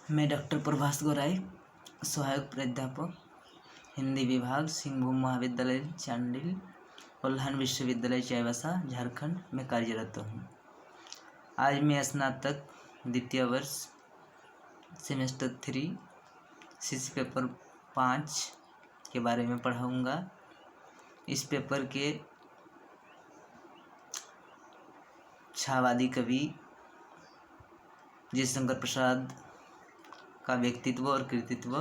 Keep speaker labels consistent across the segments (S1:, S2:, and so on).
S1: मैं डॉक्टर प्रभास गौराई, सहायक प्राध्यापक हिंदी विभाग, सिंहभूम महाविद्यालय चांडिल, कोल्हान विश्वविद्यालय चाईबासा, झारखंड में कार्यरत हूँ। आज मैं स्नातक द्वितीय वर्ष सेमेस्टर 3 CC पेपर 5 के बारे में पढ़ाऊँगा। इस पेपर के छावादी कवि जयशंकर प्रसाद का व्यक्तित्व और कृतित्व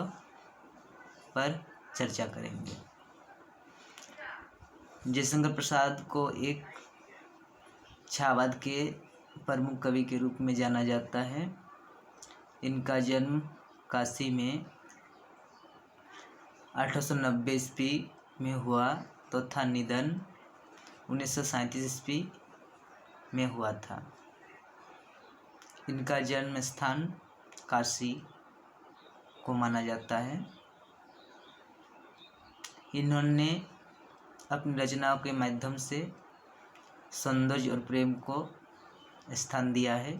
S1: पर चर्चा करेंगे। जयशंकर प्रसाद को एक छावाद के प्रमुख कवि के रूप में जाना जाता है। इनका जन्म काशी में 1890 ईस्वी में हुआ तथा निधन 1937 ईस्वी में हुआ था। इनका जन्म स्थान काशी को माना जाता है। इन्होंने अपनी रचनाओं के माध्यम से सौंदर्य और प्रेम को स्थान दिया है,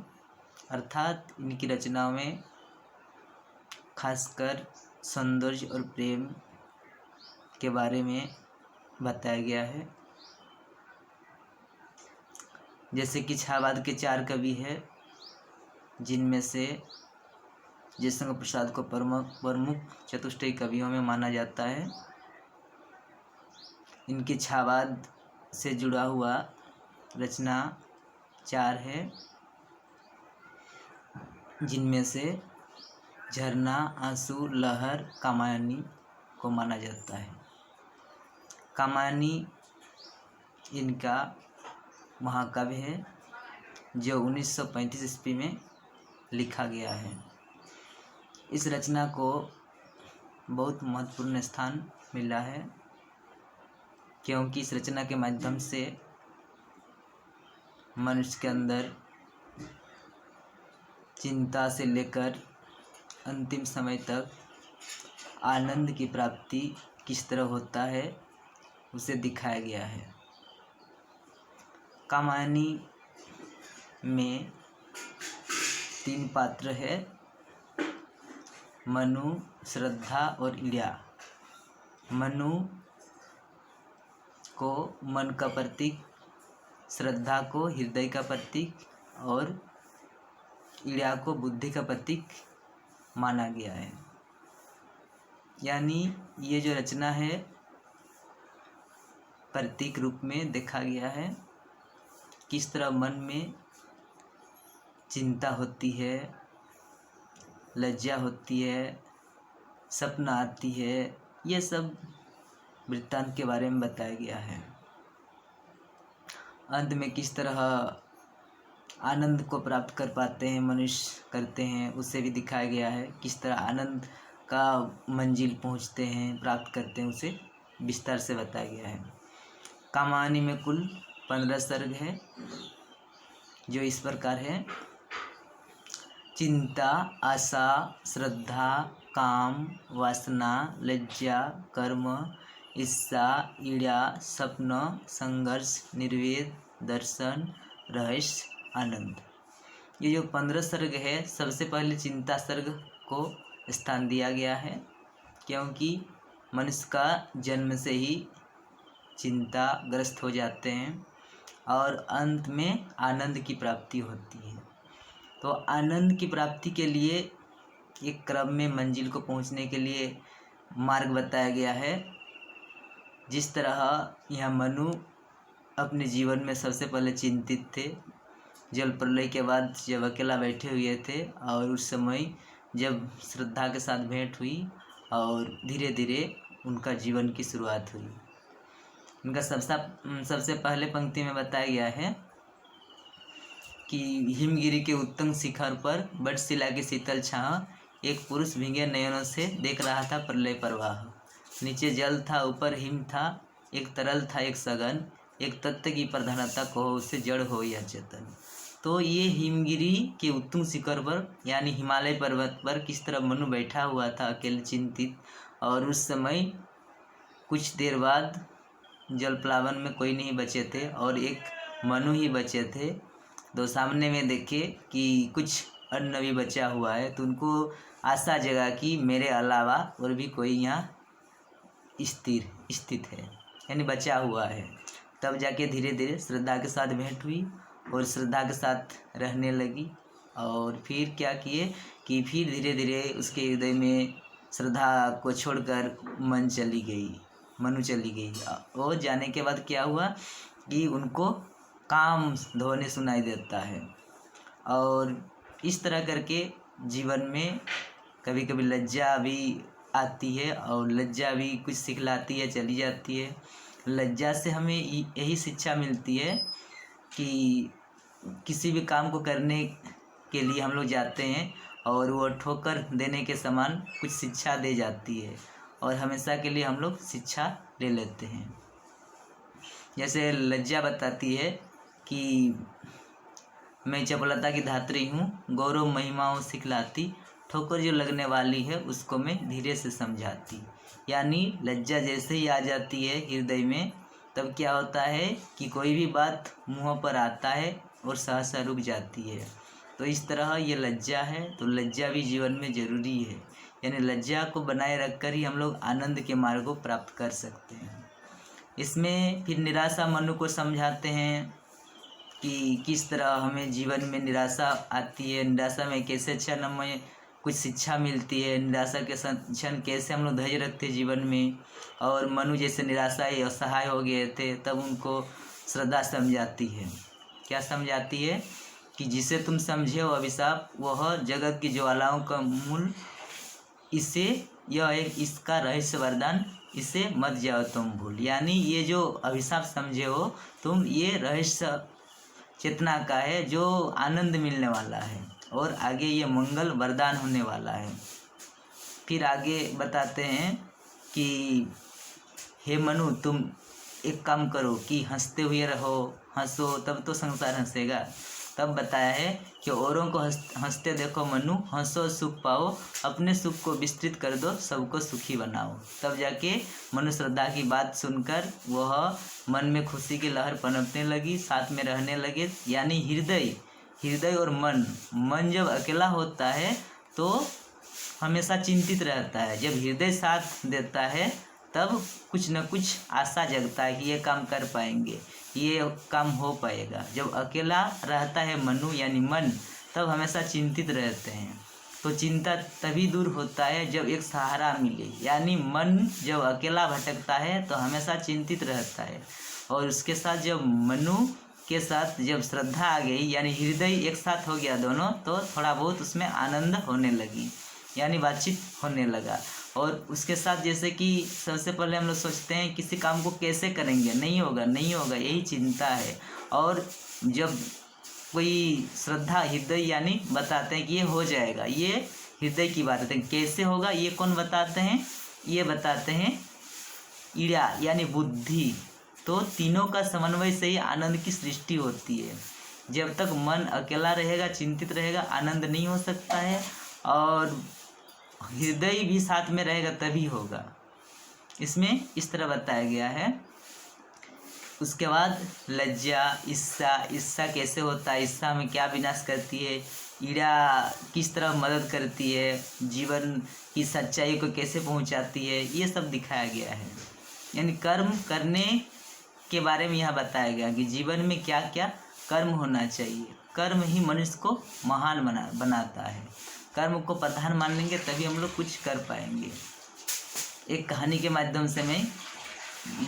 S1: अर्थात इनकी रचनाओं में खासकर सौंदर्य और प्रेम के बारे में बताया गया है। जैसे कि छावाद के 4 कवि हैं, जिनमें से जयशंकर प्रसाद को प्रमुख चतुष्टयी कवियों में माना जाता है। इनके छावाद से जुड़ा हुआ रचना 4 है, जिनमें से झरना, आंसू, लहर, कामायनी को माना जाता है। कामायनी इनका महाकाव्य है जो 1935 ईस्वी में लिखा गया है। इस रचना को बहुत महत्वपूर्ण स्थान मिला है, क्योंकि इस रचना के माध्यम से मनुष्य के अंदर चिंता से लेकर अंतिम समय तक आनंद की प्राप्ति किस तरह होता है उसे दिखाया गया है। कामायनी में 3 पात्र है, मनु, श्रद्धा और इड़ा। मनु को मन का प्रतीक, श्रद्धा को हृदय का प्रतीक और इड़ा को बुद्धि का प्रतीक माना गया है। यानी ये जो रचना है प्रतीक रूप में देखा गया है, किस तरह मन में चिंता होती है, लज्जा होती है, सपना आती है, ये सब वृत्तांत के बारे में बताया गया है। अंत में किस तरह आनंद को प्राप्त कर पाते हैं मनुष्य करते हैं उसे भी दिखाया गया है। किस तरह आनंद का मंजिल पहुंचते हैं, प्राप्त करते हैं, उसे विस्तार से बताया गया है। कामायनी में कुल 15 सर्ग है, जो इस प्रकार है: चिंता, आशा, श्रद्धा, काम, वासना, लज्जा, कर्म, इच्छा, इड़ा, स्वप्न, संघर्ष, निर्वेद, दर्शन, रहस्य, आनंद। ये जो 15 सर्ग है, सबसे पहले चिंता सर्ग को स्थान दिया गया है, क्योंकि मनुष्य का जन्म से ही चिंताग्रस्त हो जाते हैं और अंत में आनंद की प्राप्ति होती है। तो आनंद की प्राप्ति के लिए एक क्रम में मंजिल को पहुंचने के लिए मार्ग बताया गया है। जिस तरह यह मनु अपने जीवन में सबसे पहले चिंतित थे, जल प्रलय के बाद जब अकेला बैठे हुए थे, और उस समय जब श्रद्धा के साथ भेंट हुई और धीरे धीरे उनका जीवन की शुरुआत हुई। इनका सबसे पहले पंक्ति में बताया गया है कि हिमगिरी के उत्तुंग शिखर पर बटशिला की शीतल छाह, एक पुरुष भीगे नयनों से देख रहा था प्रलय प्रवाह। नीचे जल था, ऊपर हिम था, एक तरल था एक सघन, एक तत्व की प्रधानता कहो उसे जड़ हो या चेतन। तो ये हिमगिरी के उत्तुंग शिखर पर यानी हिमालय पर्वत पर किस तरह मनु बैठा हुआ था अकेले चिंतित, और उस समय कुछ देर बाद जल प्लावन में कोई नहीं बचे थे और एक मनु ही बचे थे। तो सामने में देखे कि कुछ अन्न भी बचा हुआ है, तो उनको आशा जगा कि मेरे अलावा और भी कोई यहाँ स्थित है, यानी बचा हुआ है। तब जाके धीरे धीरे श्रद्धा के साथ भेंट हुई और श्रद्धा के साथ रहने लगी। और फिर क्या किए कि फिर धीरे धीरे उसके हृदय में श्रद्धा को छोड़कर मनु चली गई। और जाने के बाद क्या हुआ कि उनको काम ध्वनि सुनाई देता है। और इस तरह करके जीवन में कभी कभी लज्जा भी आती है और लज्जा भी कुछ सिखलाती है, चली जाती है। लज्जा से हमें यही शिक्षा मिलती है कि किसी भी काम को करने के लिए हम लोग जाते हैं और वो ठोकर देने के समान कुछ शिक्षा दे जाती है और हमेशा के लिए हम लोग शिक्षा ले लेते हैं। जैसे लज्जा बताती है कि मैं चपलता की धात्री हूँ, गौरव महिमाओं सिखलाती, ठोकर जो लगने वाली है उसको मैं धीरे से समझाती। यानी लज्जा जैसे ही आ जाती है हृदय में, तब क्या होता है कि कोई भी बात मुँह पर आता है और सहसा रुक जाती है। तो इस तरह ये लज्जा है, तो लज्जा भी जीवन में ज़रूरी है। यानी लज्जा को बनाए रखकर ही हम लोग आनंद के मार्ग को प्राप्त कर सकते हैं। इसमें फिर निराशा मनु को समझाते हैं कि किस तरह हमें जीवन में निराशा आती है, निराशा में कैसे क्षण हमें कुछ शिक्षा मिलती है, निराशा के क्षण कैसे हम लोग धैर्य रखते जीवन में। और मनु जैसे निराशा ही असहाय हो गए थे, तब उनको श्रद्धा समझाती है। क्या समझाती है कि जिसे तुम समझे हो अभिशाप, वह जगत की ज्वालाओं का मूल, इसका रहस्य वरदान, इसे मत जाओ तुम भूल। यानी ये जो अभिशाप समझे हो तुम, ये रहस्य चेतना का है जो आनंद मिलने वाला है और आगे ये मंगल वरदान होने वाला है। फिर आगे बताते हैं कि हे मनु, तुम एक काम करो कि हंसते हुए रहो, हंसो तब तो संसार हंसेगा। तब बताया है कि औरों को हंसते देखो मनु, हंसो सुख पाओ, अपने सुख को विस्तृत कर दो, सबको सुखी बनाओ। तब जाके मनु श्रद्धा की बात सुनकर वह मन में खुशी की लहर पनपने लगी, साथ में रहने लगे। यानी हृदय और मन जब अकेला होता है तो हमेशा चिंतित रहता है। जब हृदय साथ देता है तब कुछ न कुछ आशा जगता है कि ये काम कर पाएंगे, ये काम हो पाएगा। जब अकेला रहता है मनु यानी मन, तब हमेशा चिंतित रहते हैं। तो चिंता तभी दूर होता है जब एक सहारा मिले। यानी मन जब अकेला भटकता है तो हमेशा चिंतित रहता है। और उसके साथ जब मनु के साथ जब श्रद्धा आ गई, यानी हृदय एक साथ हो गया दोनों, तो थोड़ा बहुत उसमें आनंद होने लगी, यानी बातचीत होने लगा। और उसके साथ जैसे कि सबसे पहले हम लोग सोचते हैं किसी काम को कैसे करेंगे, नहीं होगा, यही चिंता है। और जब कोई श्रद्धा हृदय यानी बताते हैं कि ये हो जाएगा, ये हृदय की बात है। कैसे होगा ये कौन बताते हैं? ये बताते हैं ईड़ा यानी बुद्धि। तो तीनों का समन्वय से ही आनंद की सृष्टि होती है। जब तक मन अकेला रहेगा, चिंतित रहेगा, आनंद नहीं हो सकता है। और हृदय भी साथ में रहेगा तभी होगा। इसमें इस तरह बताया गया है। उसके बाद लज्जा, ईर्ष्या कैसे होता है, ईर्ष्या में क्या विनाश करती है, ईड़ा किस तरह मदद करती है, जीवन की सच्चाई को कैसे पहुंचाती है, ये सब दिखाया गया है। यानी कर्म करने के बारे में यहाँ बताया गया कि जीवन में क्या क्या कर्म होना चाहिए। कर्म ही मनुष्य को महान बनाता है। कर्म को प्रधान मान लेंगे तभी हम लोग कुछ कर पाएंगे। एक कहानी के माध्यम से मैं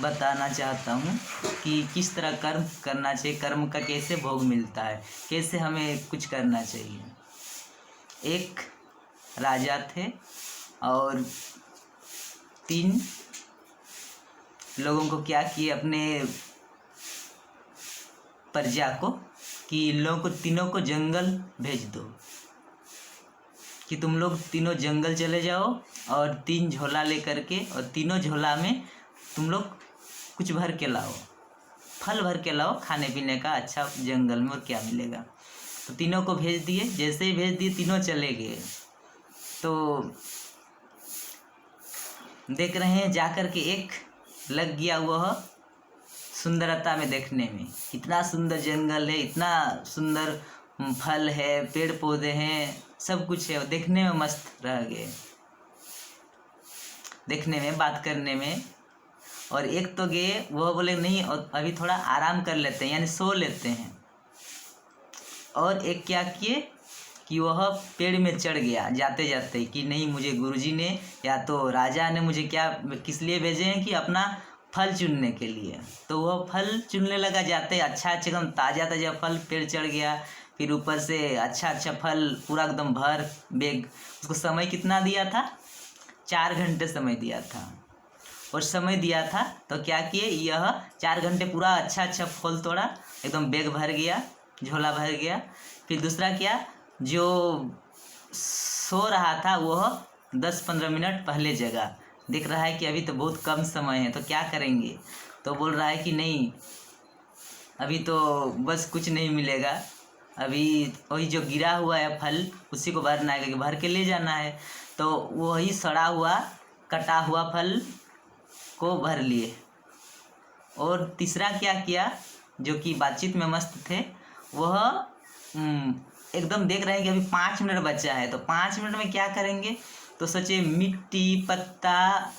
S1: बताना चाहता हूँ कि किस तरह कर्म करना चाहिए, कर्म का कैसे भोग मिलता है, कैसे हमें कुछ करना चाहिए। एक राजा थे और 3 लोगों को क्या किए, अपने प्रजा को, कि इन लोगों को तीनों को जंगल भेज दो, कि तुम लोग तीनों जंगल चले जाओ और 3 झोला लेकर के, और तीनों झोला में तुम लोग कुछ भर के लाओ, फल भर के लाओ खाने पीने का, अच्छा जंगल में और क्या मिलेगा। तो तीनों को भेज दिए। जैसे ही भेज दिए तीनों चले गए। तो देख रहे हैं जाकर के एक लग गया वह सुंदरता में देखने में, इतना सुंदर जंगल है, इतना सुंदर फल है, पेड़ पौधे हैं, सब कुछ है, देखने में मस्त रह गए, देखने में, बात करने में। और एक तो गए, वह बोले नहीं अभी थोड़ा आराम कर लेते हैं, यानी सो लेते हैं। और एक क्या किए कि वह पेड़ में चढ़ गया जाते जाते कि नहीं, मुझे गुरुजी ने या तो राजा ने मुझे क्या किस लिए भेजे हैं कि अपना फल चुनने के लिए। तो वह फल चुनने लगा जाते, अच्छा एकदम ताज़ा ताज़ा फल, पेड़ चढ़ गया, फिर ऊपर से अच्छा अच्छा फल पूरा एकदम भर बेग। उसको समय कितना दिया था? 4 घंटे समय दिया था। और समय दिया था तो क्या किए, यह 4 घंटे पूरा अच्छा अच्छा फल तोड़ा, एकदम बैग भर गया, झोला भर गया। फिर दूसरा क्या, जो सो रहा था वह 10-15 मिनट पहले जगा, देख रहा है कि अभी तो बहुत कम समय है तो क्या करेंगे, तो बोल रहा है कि नहीं अभी तो बस कुछ नहीं मिलेगा, अभी वही जो गिरा हुआ है फल उसी को भरना है, क्योंकि भर के ले जाना है। तो वही सड़ा हुआ कटा हुआ फल को भर लिए। और तीसरा क्या किया, जो कि बातचीत में मस्त थे, वह एकदम देख रहे हैं कि अभी 5 मिनट बचा है, तो 5 मिनट में क्या करेंगे, तो सोचे मिट्टी, पत्ता,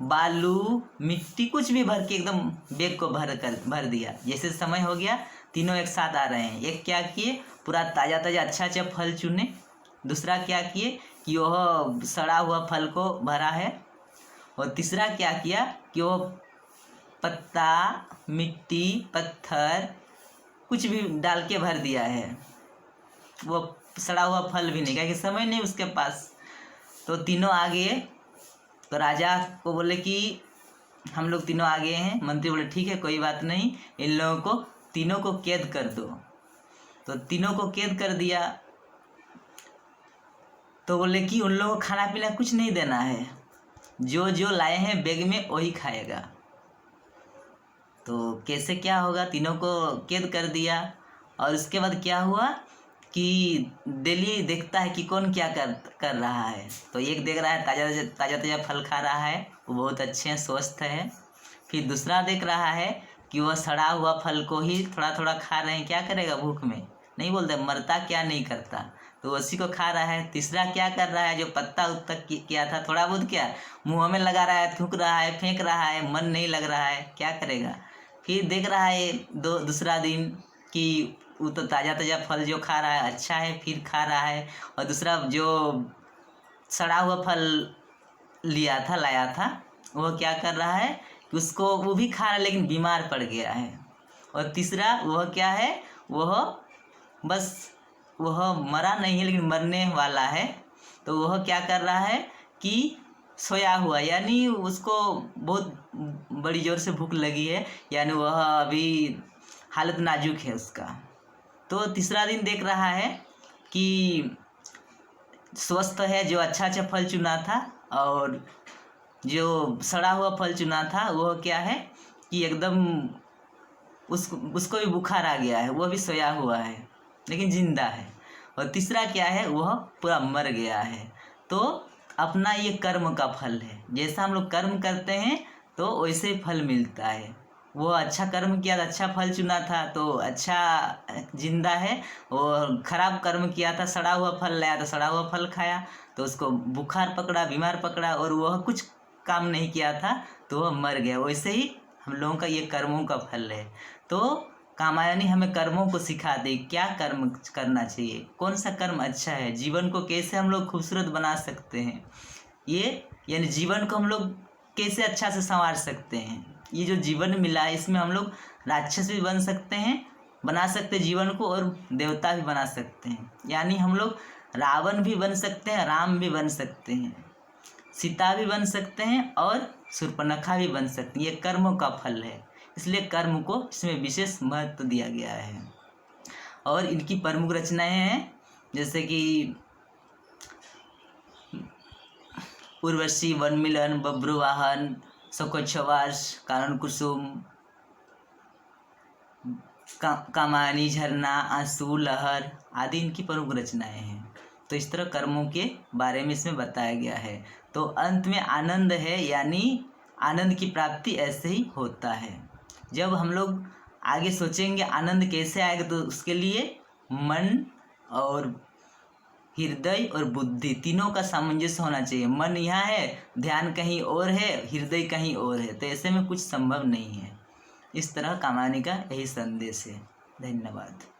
S1: बालू, मिट्टी कुछ भी भर के एकदम बैग को भर दिया। जैसे समय हो गया, तीनों एक साथ आ रहे हैं। एक क्या किए, पूरा ताज़ा ताज़ा अच्छा अच्छा फल चुने। दूसरा क्या किए कि वह सड़ा हुआ फल को भरा है। और तीसरा क्या किया कि वो पत्ता, मिट्टी, पत्थर कुछ भी डाल के भर दिया है, वो सड़ा हुआ फल भी नहीं, क्योंकि समय नहीं उसके पास। तो तीनों आ गए, तो राजा को बोले कि हम लोग तीनों आ गए हैं। मंत्री बोले ठीक है कोई बात नहीं, इन लोगों को तीनों को कैद कर दो। तो तीनों को कैद कर दिया। तो बोले कि उन लोगों को खाना पीना कुछ नहीं देना है, जो जो लाए हैं बैग में वही खाएगा। तो कैसे क्या होगा, तीनों को कैद कर दिया। और उसके बाद क्या हुआ कि डेली देखता है कि कौन क्या कर रहा है। तो एक देख रहा है ताज़ा ताज़ा फल खा रहा है, वो बहुत अच्छे हैं, स्वस्थ है। फिर दूसरा देख रहा है कि वह सड़ा हुआ फल को ही थोड़ा थोड़ा खा रहे हैं, क्या करेगा भूख में, नहीं बोलते मरता क्या नहीं करता, तो उसी को खा रहा है। तीसरा क्या कर रहा है, जो पत्ता उत्ता किया था थोड़ा बहुत क्या मुँह में लगा रहा है, थूक रहा है, फेंक रहा है, मन नहीं लग रहा है, क्या करेगा। फिर देख रहा है दूसरा दिन कि वो तो ताज़ा ताज़ा फल जो खा रहा है अच्छा है, फिर खा रहा है। और दूसरा जो सड़ा हुआ फल लाया था वह क्या कर रहा है कि उसको वो भी खा रहा है लेकिन बीमार पड़ गया है। और तीसरा वह क्या है, वह मरा नहीं है लेकिन मरने वाला है। तो वह क्या कर रहा है कि सोया हुआ, यानी उसको बहुत बड़ी ज़ोर से भूख लगी है, यानी वह अभी हालत नाजुक है उसका। तो तीसरा दिन देख रहा है कि स्वस्थ है, जो अच्छा अच्छा फल चुना था, और जो सड़ा हुआ फल चुना था वह क्या है कि एकदम उसको भी बुखार आ गया है, वह भी सोया हुआ है लेकिन जिंदा है। और तीसरा क्या है, वह पूरा मर गया है। तो अपना ये कर्म का फल है, जैसा हम लोग कर्म करते हैं तो वैसे ही फल मिलता है। वो अच्छा कर्म किया तो अच्छा फल चुना था तो अच्छा जिंदा है, और ख़राब कर्म किया था, सड़ा हुआ फल लाया तो सड़ा हुआ फल खाया तो उसको बुखार पकड़ा, बीमार पकड़ा, और वह कुछ काम नहीं किया था तो वह मर गया। वैसे ही हम लोगों का ये कर्मों का फल है। तो कामायनी हमें कर्मों को सिखा दे, क्या कर्म करना चाहिए, कौन सा कर्म अच्छा है, जीवन को कैसे हम लोग खूबसूरत बना सकते हैं, ये यानी जीवन को हम लोग कैसे अच्छा से संवार सकते हैं। ये जो जीवन मिला है इसमें हम लोग राक्षस भी बन सकते हैं, बना सकते हैं जीवन को, और देवता भी बना सकते हैं। यानी हम लोग रावण भी बन सकते हैं, राम भी बन सकते हैं, सीता भी बन सकते हैं, और शूर्पणखा भी बन सकते हैं। ये कर्मों का फल है, इसलिए कर्म को इसमें विशेष महत्व दिया गया है। और इनकी प्रमुख रचनाएं हैं जैसे कि उर्वशी, वनमिलन, बब्रुवाहन, शकोच्छवास, कानन कुसुम, कामायनी, झरना, आंसू, लहर आदि इनकी प्रमुख रचनाएं हैं। तो इस तरह कर्मों के बारे में इसमें बताया गया है। तो अंत में आनंद है, यानी आनंद की प्राप्ति ऐसे ही होता है। जब हम लोग आगे सोचेंगे आनंद कैसे आएगा, तो उसके लिए मन और हृदय और बुद्धि तीनों का सामंजस्य होना चाहिए। मन यहाँ है, ध्यान कहीं और है, हृदय कहीं और है, तो ऐसे में कुछ संभव नहीं है। इस तरह कहानी का यही संदेश है। धन्यवाद।